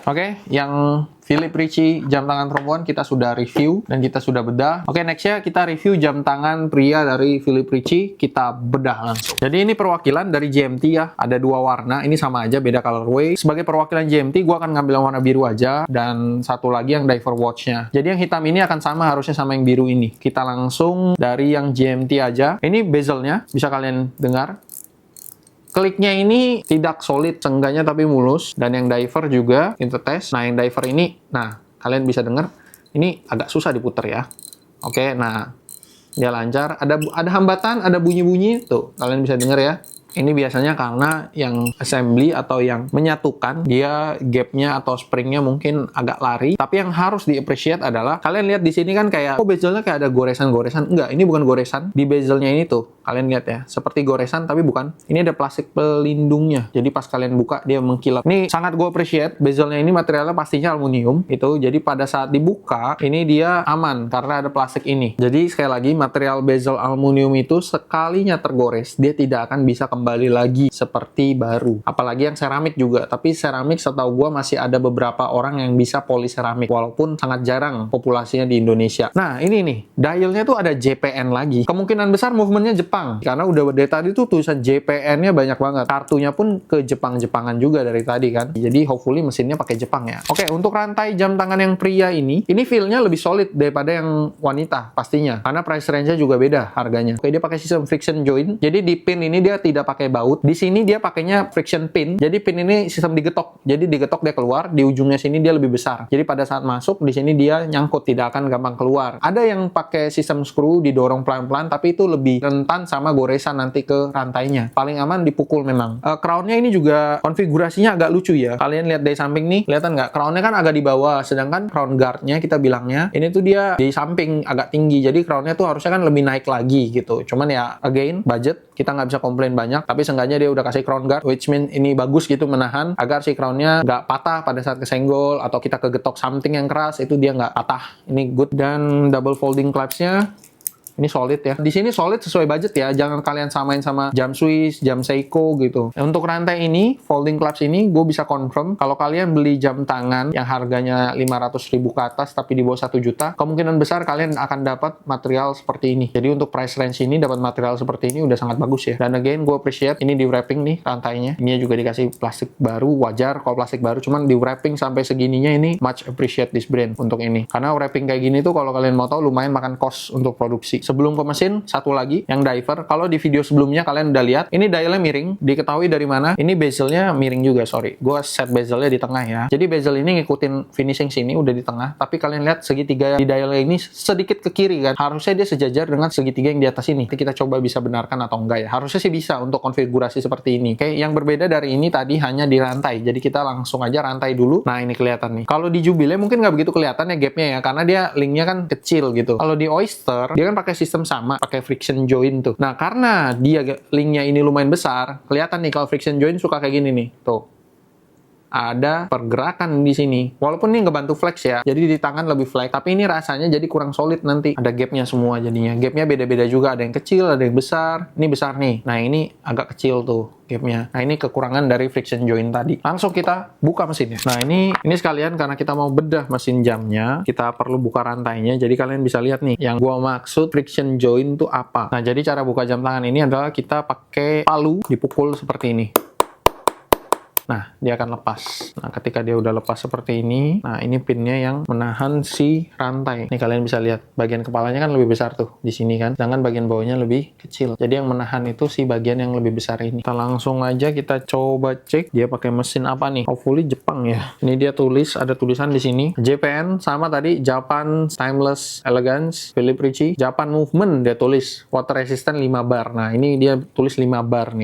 Oke, yang Philips Ricci jam tangan perempuan kita sudah review dan kita sudah bedah. Oke, nextnya kita review jam tangan pria dari Philips Ricci. Kita bedah langsung. Jadi ini perwakilan dari GMT ya. Ada dua warna. Ini sama aja, beda colorway. Sebagai perwakilan GMT, gue akan ngambil yang warna biru aja. Dan satu lagi yang diver watch-nya. Jadi yang hitam ini akan sama harusnya sama yang biru ini. Kita langsung dari yang GMT aja. Ini bezelnya, bisa kalian dengar. Kliknya ini tidak solid, seenggaknya tapi mulus. Dan yang diver juga, kita tes. Nah, yang diver ini, nah, kalian bisa dengar, ini agak susah diputer ya. Oke, nah, dia lancar. Ada hambatan, ada bunyi-bunyi, tuh, kalian bisa dengar ya. Ini biasanya karena yang assembly atau yang menyatukan, dia gapnya atau springnya mungkin agak lari. Tapi yang harus di-appreciate adalah, kalian lihat di sini kan kayak, bezelnya kayak ada goresan-goresan. Enggak, ini bukan goresan. Di bezelnya ini tuh, kalian lihat ya, seperti goresan tapi bukan. Ini ada plastik pelindungnya. Jadi pas kalian buka, dia mengkilap. Ini sangat gue appreciate. Bezelnya ini materialnya pastinya aluminium. Itu, jadi pada saat dibuka, ini dia aman karena ada plastik ini. Jadi sekali lagi, material bezel aluminium itu sekalinya tergores, dia tidak akan bisa kembali lagi seperti baru. Apalagi yang seramik juga. Tapi seramik setahu gua masih ada beberapa orang yang bisa poliseramik. Walaupun sangat jarang populasinya di Indonesia. Nah, ini nih. Dialnya tuh ada JPN lagi. Kemungkinan besar movementnya Jepang. Karena udah dari tadi tuh tulisan JPN-nya banyak banget. Kartunya pun ke Jepang-Jepangan juga dari tadi kan. Jadi hopefully mesinnya pakai Jepang ya. Oke, untuk rantai jam tangan yang pria ini feel-nya lebih solid daripada yang wanita pastinya. Karena price range-nya juga beda harganya. Oke, dia pakai sistem friction joint. Jadi di pin ini dia tidak pakai baut. Di sini dia pakainya friction pin. Jadi pin ini sistem digetok. Jadi digetok dia keluar, di ujungnya sini dia lebih besar. Jadi pada saat masuk di sini dia nyangkut, tidak akan gampang keluar. Ada yang pakai sistem screw didorong pelan-pelan, tapi itu lebih rentan sama goresan nanti ke rantainya. Paling aman dipukul memang. Crown-nya ini juga konfigurasinya agak lucu ya. Kalian lihat dari samping nih, kelihatan nggak? Crown-nya kan agak di bawah, sedangkan crown guard-nya kita bilangnya ini tuh dia di samping agak tinggi. Jadi crown-nya tuh harusnya kan lebih naik lagi gitu. Cuman ya again budget, kita nggak bisa komplain banyak, tapi seenggaknya dia udah kasih crown guard, which mean ini bagus gitu menahan agar si crownnya nggak patah pada saat kesenggol atau kita kegetok something yang keras, itu dia nggak patah. Ini good. Dan double folding clasp-nya ini solid ya. Di sini solid sesuai budget ya. Jangan kalian samain sama jam Swiss, jam Seiko gitu. Untuk rantai ini, folding clasp ini, gue bisa confirm kalau kalian beli jam tangan yang harganya 500.000 ke atas tapi di bawah 1 juta, kemungkinan besar kalian akan dapat material seperti ini. Jadi untuk price range ini dapat material seperti ini udah sangat bagus ya. Dan again, gue appreciate ini di wrapping nih rantainya. Ini juga dikasih plastik baru, wajar kalau plastik baru, cuman di wrapping sampai segininya ini much appreciate this brand untuk ini. Karena wrapping kayak gini tuh kalau kalian mau tahu lumayan makan cost untuk produksi. Sebelum ke mesin, satu lagi, yang diver. Kalau di video sebelumnya kalian udah lihat, ini dialnya miring. Diketahui dari mana? Ini bezelnya miring juga, sorry. Gue set bezelnya di tengah ya. Jadi bezel ini ngikutin finishing sini, udah di tengah. Tapi kalian lihat segitiga di dialnya ini sedikit ke kiri kan. Harusnya dia sejajar dengan segitiga yang di atas ini. Kita coba bisa benarkan atau enggak ya. Harusnya sih bisa untuk konfigurasi seperti ini. Oke, yang berbeda dari ini tadi hanya di rantai. Jadi kita langsung aja rantai dulu. Nah, ini kelihatan nih. Kalau di Jubilee mungkin nggak begitu kelihatan ya gapnya ya. Karena dia linknya kan kecil gitu. Kalau di Oyster, dia kan pakai sistem sama, pakai friction joint tuh. Nah, karena dia linknya ini lumayan besar, kelihatan nih kalau friction joint suka kayak gini nih. Tuh. Ada pergerakan di sini. Walaupun ini ngebantu flex ya. Jadi di tangan lebih flex. Tapi ini rasanya jadi kurang solid nanti. Ada gapnya semua jadinya. Gapnya beda-beda juga. Ada yang kecil, ada yang besar. Ini besar nih. Nah, ini agak kecil tuh gapnya. Nah, ini kekurangan dari friction joint tadi. Langsung kita buka mesinnya. Nah, ini sekalian karena kita mau bedah mesin jamnya, kita perlu buka rantainya. Jadi kalian bisa lihat nih, yang gua maksud friction joint itu apa. Nah, jadi cara buka jam tangan ini adalah kita pakai palu, dipukul seperti ini. Nah, dia akan lepas. Nah, ketika dia udah lepas seperti ini, nah ini pinnya yang menahan si rantai. Nih kalian bisa lihat, bagian kepalanya kan lebih besar tuh di sini kan, sedangkan bagian bawahnya lebih kecil. Jadi yang menahan itu si bagian yang lebih besar ini. Kita langsung aja kita coba cek dia pakai mesin apa nih. Hopefully Jepang ya. Ini dia ada tulisan di sini. JPN sama tadi, Japan Timeless Elegance, Philips Ricci. Japan Movement dia tulis, water resistant 5 bar. Nah, ini dia tulis 5 bar nih.